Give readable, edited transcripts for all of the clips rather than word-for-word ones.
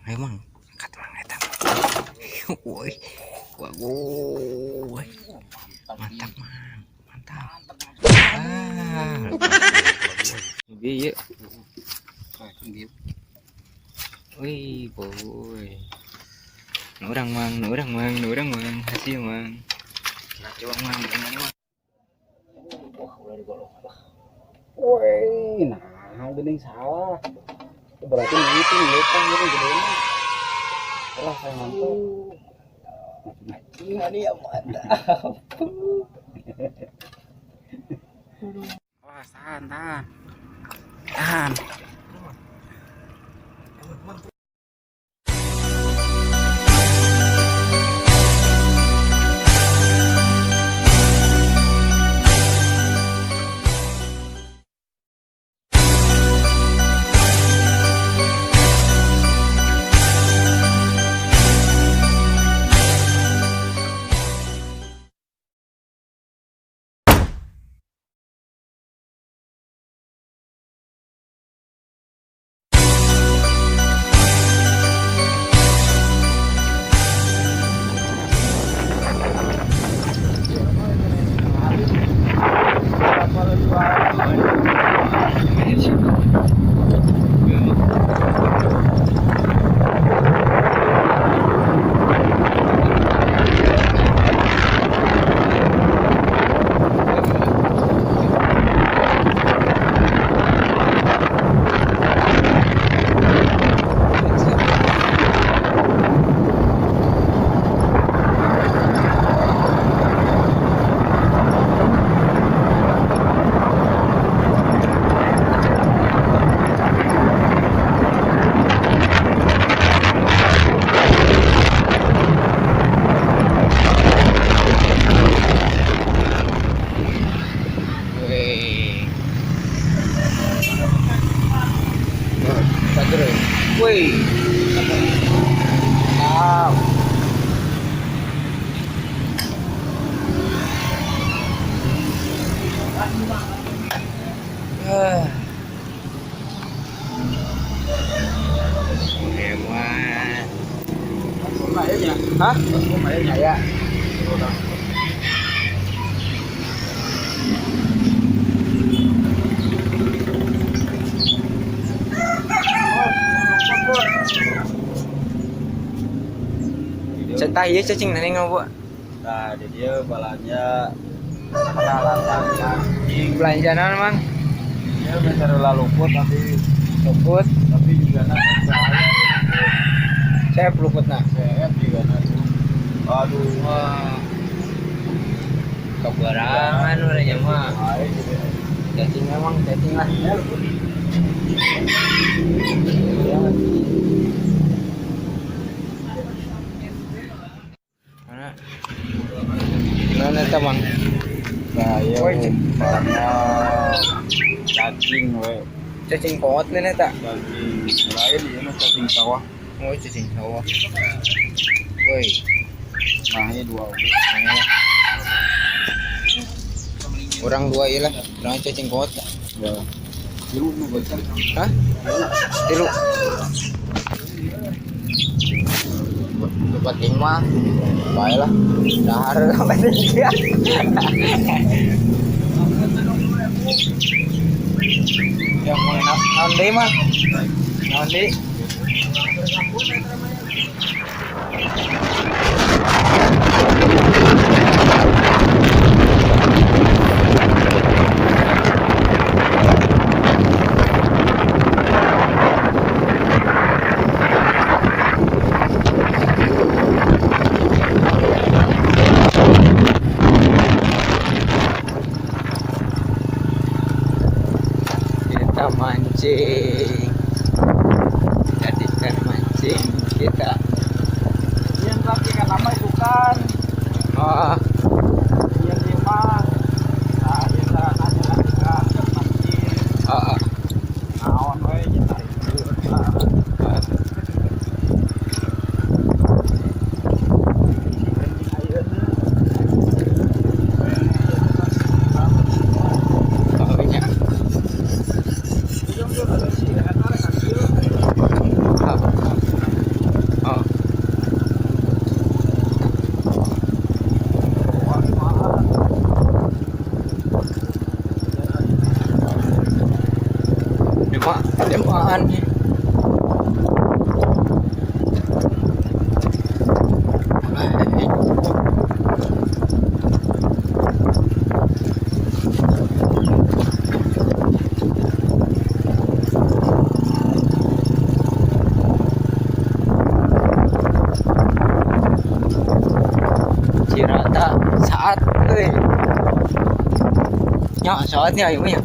Ayo mang, angkat mang eta. Woi, woi, mantap mang, mantap. Iya. Wih, boy. Orang mang, hasil mang. Coba mang, gimana mang? Woi, nah bening salah. Berarti itu ngutang gitu gede. Salah saya mantap. Ini dia mantap. Wah, tahan. Tahan. Wih, wow. Hebat. Hah? Ya. Cetai ya cacing nani ngobrol. Nah, dia balanya peralatan mancing. Belanjaan mang. Dia mencari luput tapi juga bahaya. Saya peluput nah. CF juga aduh. Wah. Kebarangan orangnya mah. Cacing emang cacing lah. Mana teman? Bahaya. Woi, cacing we. cacing kot nih tak? Cacing lain dia mah cacing sawah. Oh, cacing sawah. Woi, Mahnya 2 orang 2 ilah, orang cacing kot. Ya. Lu nu bocah. Hah? Tilu. Buat mah, baiklah. Dahar apa dia? Yang mau nanti mah, nanti. Kita mancing, jadikan mancing kita. Yang tadi kan nama itu kan. Oh, Yang 5. Nah, dia sarananya lagi kan mancing. oh. Naon we kita itu. Pokoknya. Iya, euy. Nya saatnya ayo nya.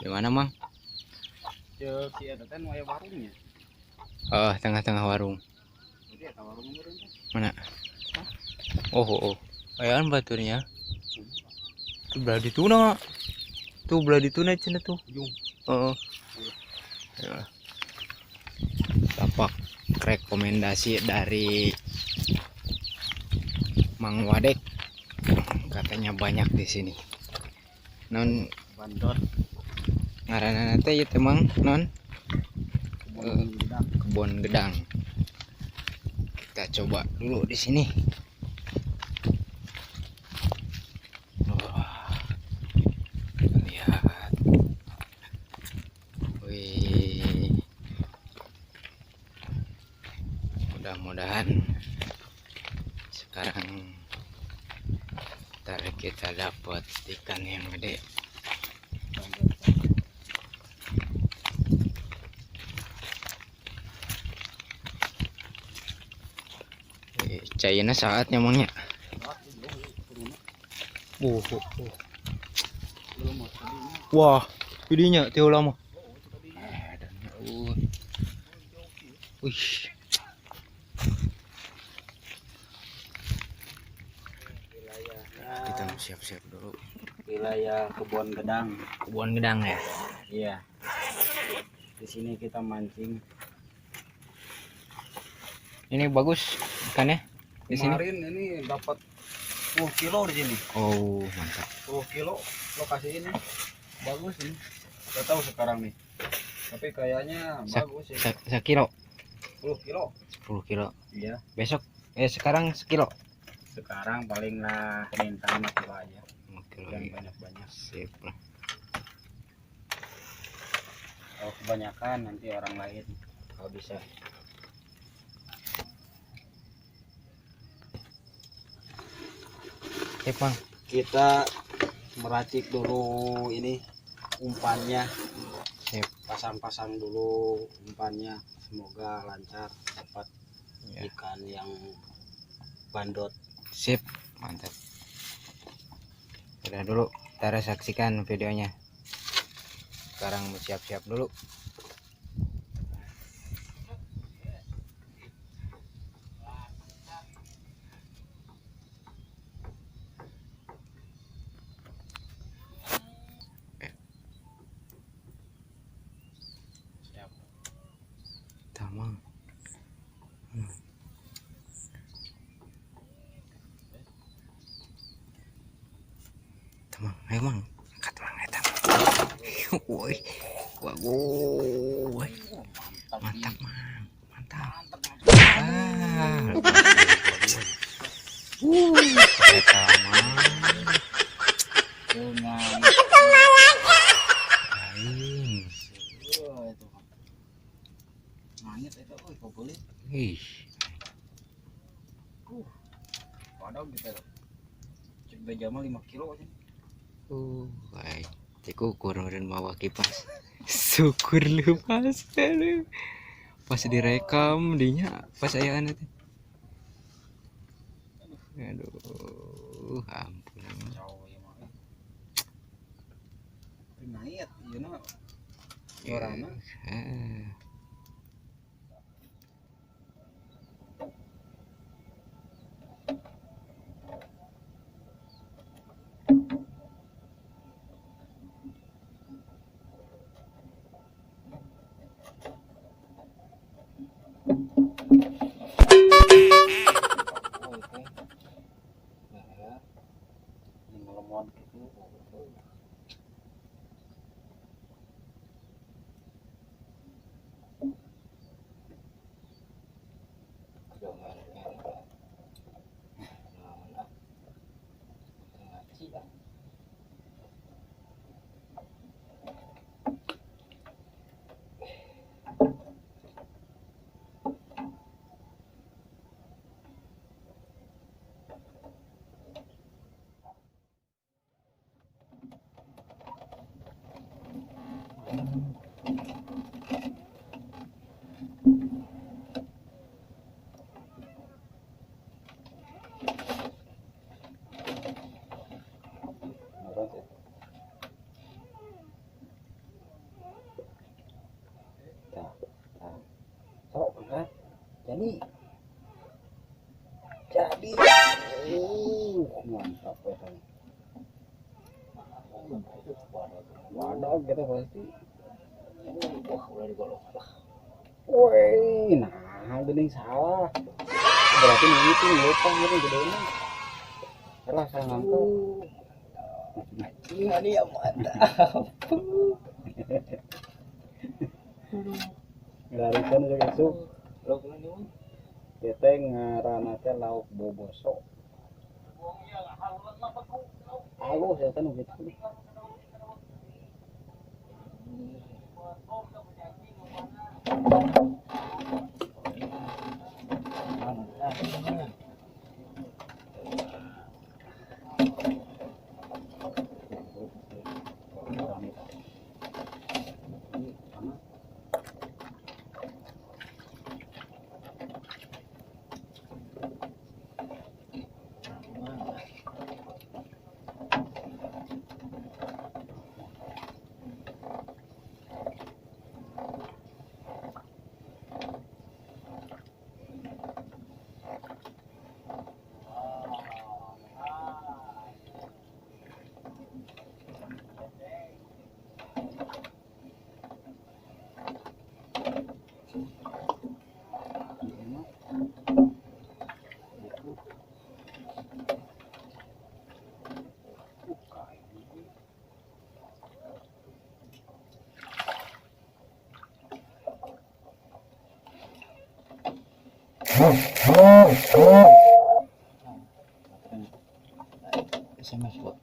Di mana, Mang? Cek si eta teh nu aya warungnya. Oh, tengah-tengah warung. Jadi eta warung meureun teh. Mana? Oh, oh, oh. Ayaan baturnya. Tuh belah di tuna. Tuh belah di tuna cenah tuh. Ujung. Heeh. Ya. Tapak rekomendasi dari Mang Wadek. Katanya banyak di sini. Non Bandot. ngaranna teh ieu teh Mang non Kebun gedang. kebun gedang. Kita coba dulu di sini. Wah, lihat. Wih. Mudah-mudahan sekarang ntar kita dapat ikan yang gede. Cairnya saatnya Mangnya. Wah, jadinya teu lama. Wih. Kita mau siap-siap dulu. Wilayah kebun gedang. Kebun gedang ya. Iya. Di sini kita mancing. Ini bagus ikannya di sini. Kemarin ini dapat 10 kilo di sini. Oh, mantap. 10 kilo lokasi ini. Bagus ini. Gak tahu sekarang nih. Tapi kayaknya bagus ya. Sekilo. 10 kilo. 10 kilo. Iya. Besok sekarang sekilo. Sekarang paling lah minta 5 kilo aja. 5 kilo. Yang Ya. banyak-banyak. Sip lah. Kalau kebanyakan nanti orang lain kalau bisa. Sip, Bang. Kita meracik dulu ini umpannya. Sip. Pasang-pasang dulu umpannya. Semoga lancar dapat Ya. ikan yang bandot. Sip, mantap. Udah dulu, kita saksikan videonya. Sekarang mau siap-siap dulu. Siap. Tamang. Tamang, ayo Mang. Angkat Mang, eta. Woi. Woi. Mantap, Mang. Mantap. Ah. Eta Mang. Dengan Aing. itu mangit itu kok boleh. Ih. Padahal gitu. Cek beja mah 5 kilo aja. Baik. Cek ukur dan bawa kipas. Syukur lu pas lu. Pas direkam dinya pas ayaan itu. Aduh, ampun. Jauh ya mah. Naik, ieu na. Ya, Orangna ngelemon gitu. Sok kan jadi mantap ya kan. Wadah gitu pasti. Wah udah digolong lah. Woi, nah gening salah. Berarti itu ngutang ini gedenya. Salah saya ngantuk. Ini ya mantap. Ngarikan juga sup. Kita ngaranna teh lauk boboso. Halus ya kan gitu. SMS kok.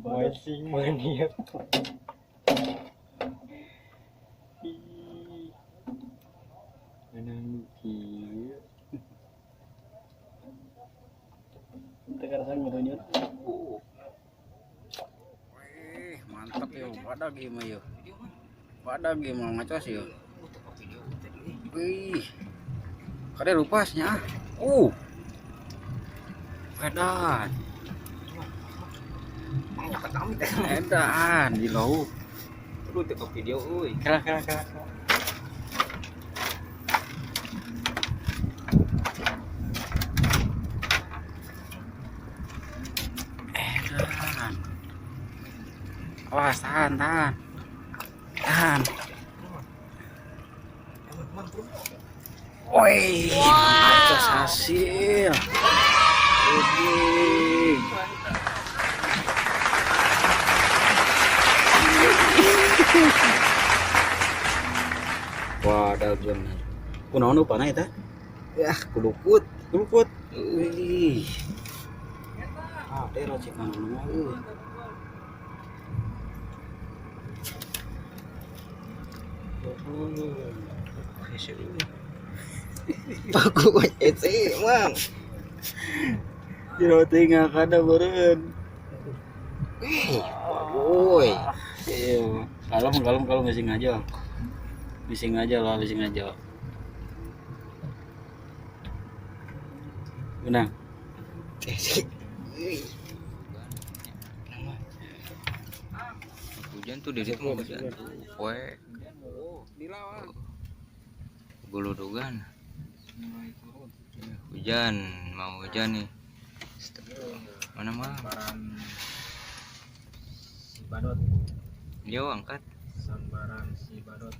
Masih maniak. Menang kieu. Tegar sang ngurunyut. Mantap yo, wadah gimana yo. Wadah gimana ngacos yo. Wih. Kada lupasnya. Edan. Edan di lauk. Lu teu video euy. Kera. Edan. Awas tahan. Woi, atas hasil. Ini. Wadah bener. Kunaon upana eta? Yah, kuluput. Wih. Teh racikan mah euy. Bagus ece mang. Jero tinggal kada beureun. Woi. Iya, kalem bising aja. Bising aja. Benang. Hujan tuh dari itu hujan. Poek. Dilawan. Guludugan. Hujan, mau hujan nih. Mana mah? Sibadot. Yo angkat. Sambaran Sibadot.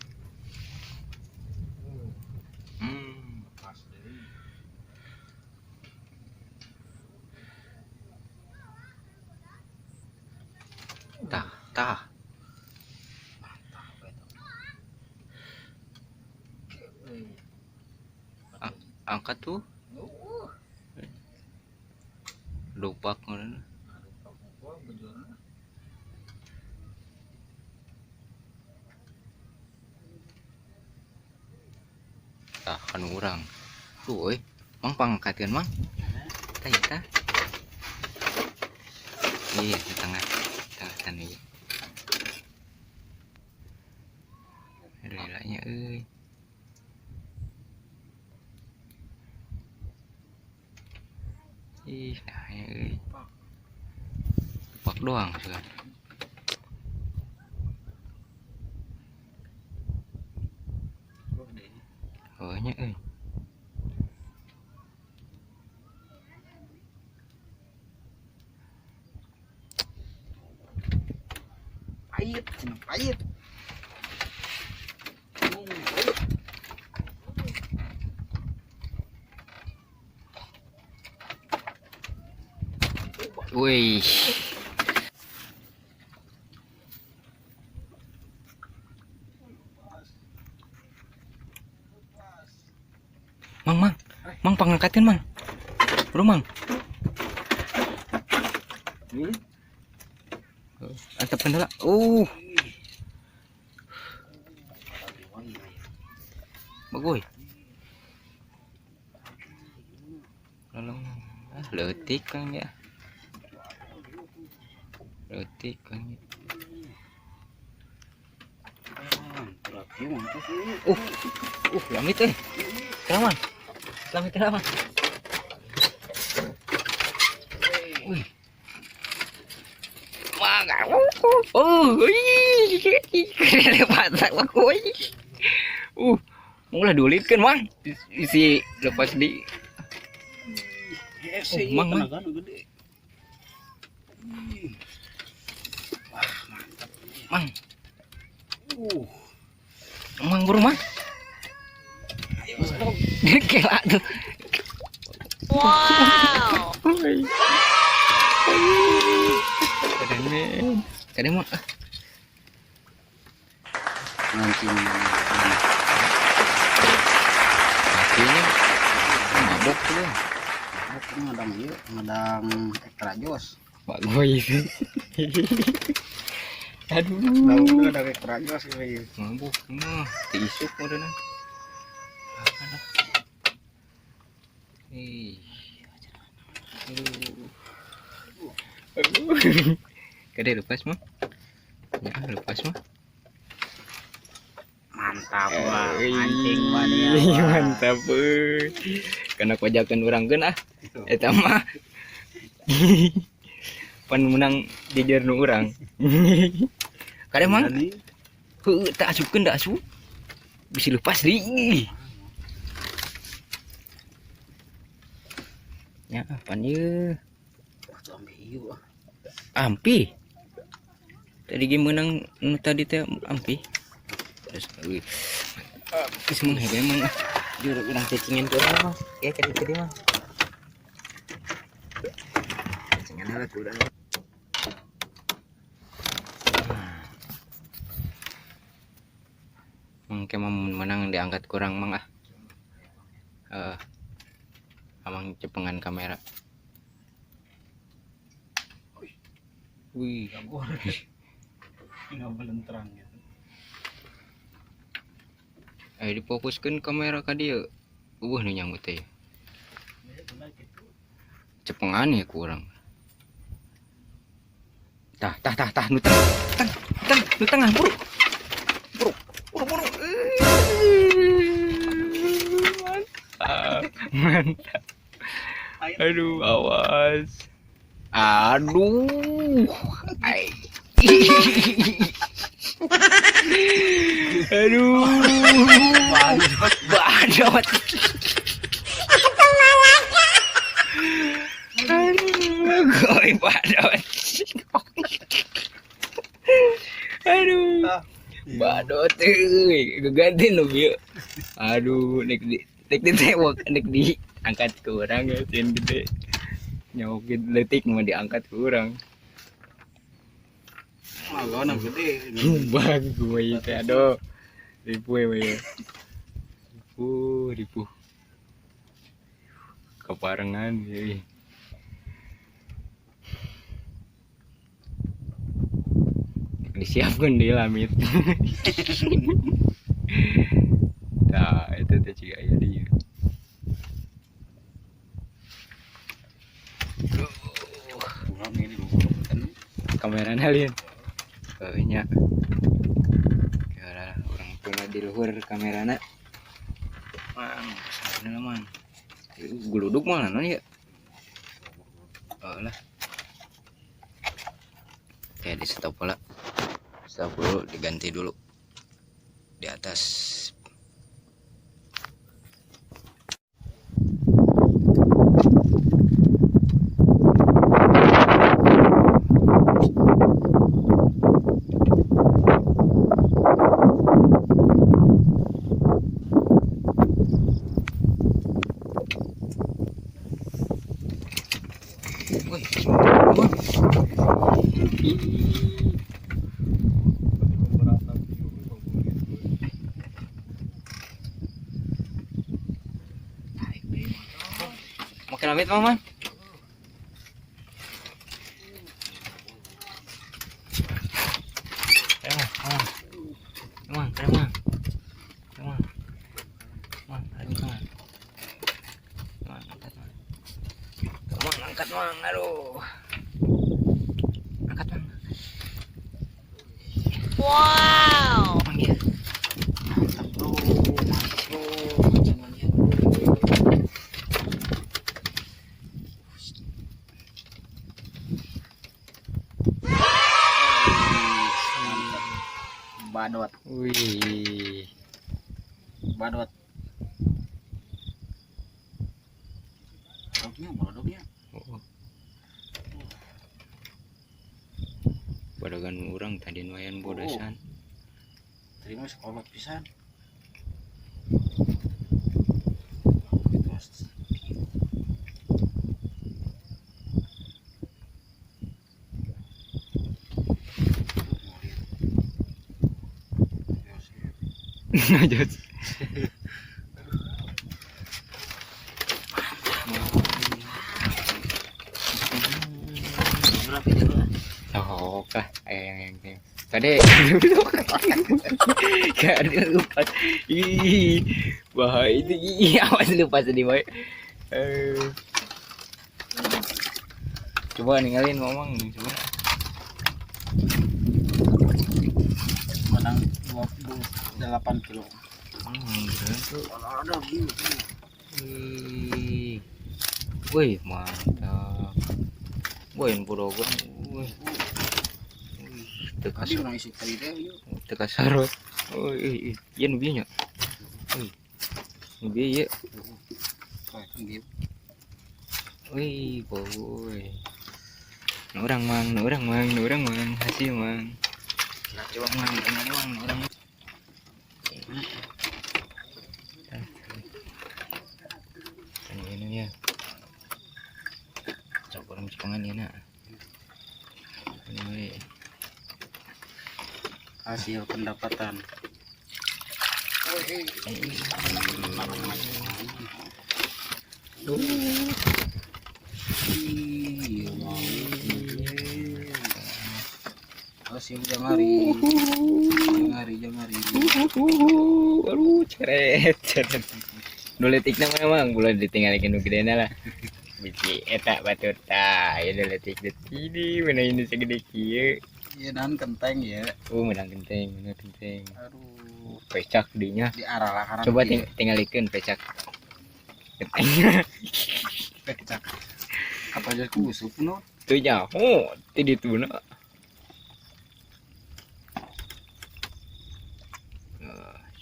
Pas deui. Tah, angkat tuh. Lupa kan. Tah kan urang. Tuh, mang pangkatkeun mang. Tah eta. Iya, di tengah sana ya. Relanya euy. Ih, nah ya euy. Pak doang sudah. Oh nya euy. Pahit, cenah pahit. Wih. Mang pangangkatkeun mang. Bro mang. Antepkeun heula. Bagoy. Lalong. Leutik kan ya. Leutik kan ya. Lamit euy. Kerawan. Lamit kerawan. Wih. Maga. Keren lepas bagoy. Mulai dulitkeun mang. Isi lepas di. Mang. Mang. Mang buru mang. Kela tuh. Wow. Kadang mang. Mancing. Akhirnya mabok tuh. Ngadang ieu, ngadang ekstra jos. Pak Goy itu. Aduh. Ngadang ekstra jos ieu. Mabok mah diisuk modeuna. Aduh. Kade lepas mah. Ya, lepas mah. Mantap wah, mancing mah nih. Mantap euy. Kana pajakeun urang geun ah. Eta mah. Pan menang jejer nu urang. Kade mang? Heuh, tak asupkeun da asup. Bisa lepas deui. Ya, apaan ye? Ampi. Tadi game menang nu tadi teh ampi. Terus euy. Geus mah hebe mah. Juru urang cacingin ke urang mah. Ya kadi mah. Cacingan heula ku urang. Mangke menang diangkat kurang mang ah. Amang cepengan kamera. Wih, Enggak belum terang ya. Ayo difokuskan kamera ka dieu. Nu nyamut teh. Cepengan ya kurang. Tah nu tengah buru. Mantap. Aduh, awas. Aduh. Aduh. Badot. Goy badot. Aduh. Badot euy, geganti nu bieu. Aduh, nek ditewok, nek diangkat ke urang ya, cen gede. Nyawok leutik mah diangkat ke urang. Magonan gede. Bang gue itu aduh. Ribu ya. Ribu. Keparengan ya. Disiapkan di lamit. Nah, itu tuh juga ya dia. Kameranya lian. Kayaknya. Ya orang tua di luar kameranya. Mang, sebenarnya mang. Guluduk mana ya? Oh lah. Ya di stop pula. Stop dulu, diganti dulu. Di atas. Mau ke lamit man? Angkat mang, aduh. Angkat mang. Wow. Manggil. Mantap bro. Badot. Wih. Badot. Dognya. Oh. Badagan orang tadi nuayan bodasan. Terima sekolah pisan. Lanjut. Oh, kah yang tadi gak ada lupa. Ih, bahaya itu. Ih, awas lupa sedih boy. Coba ninggalin ngomong coba. Menang 28 kilo. Beneran tuh. Ada gitu. Wih, mantap. Wih, Puragan. Wih. Teka Tadi orang isi kali deh. teka sarot. Wih, iya nubinya. Wih. Nubi ya. Wih, boy. Orang mang, hasil mang. Coba mang, orang. Ini ya. Coba orang cikangan ya nak. Ini Hasil pendapatan. Hasil jamari. Aduh, ceret. Nuletikna mana mang, bulan ditinggalin nu gedena lah. Biji eta batur tah, ya nuletik ini mana ini segede kieu. Iya dan kenteng ya. Menang genteng, bener genteng. Aduh, Pecak dinya. di arah lakaran. Coba tinggalikeun pecak. Gentengnya. Pecak. Apa aja kusuk no? Tuh nyaho, ti dituna.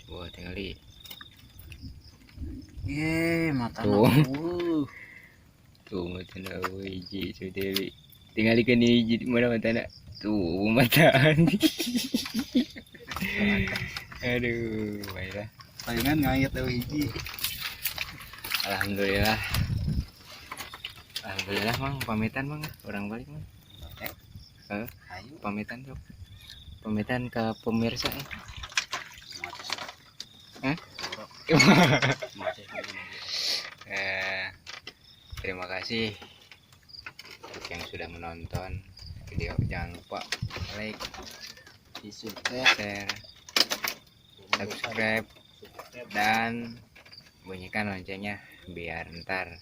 Coba tinggali. Mata Tuh. aku. Tuh mata na hiji sudeli. Tinggalikeun hiji di mana mata na? Tuh mataan. Aduh, baiklah. Palingan ngayat tuh hiji. Alhamdulillah. Alhamdulillah mang pamitan mang orang balik mang. Ayo. Pamitan sok. pamitan ke pemirsa ya. Hah? Terima kasih untuk yang sudah menonton video. Jangan lupa like, share, subscribe, dan bunyikan loncengnya biar ntar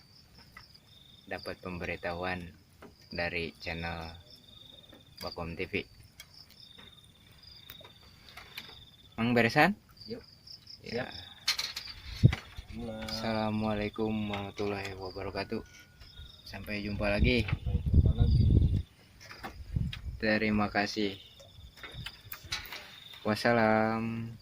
dapat pemberitahuan dari channel Bakom TV. Mang beresan? Yuk. Ya. Siap. Assalamualaikum warahmatullahi wabarakatuh. Sampai jumpa lagi. Terima kasih. Wassalam.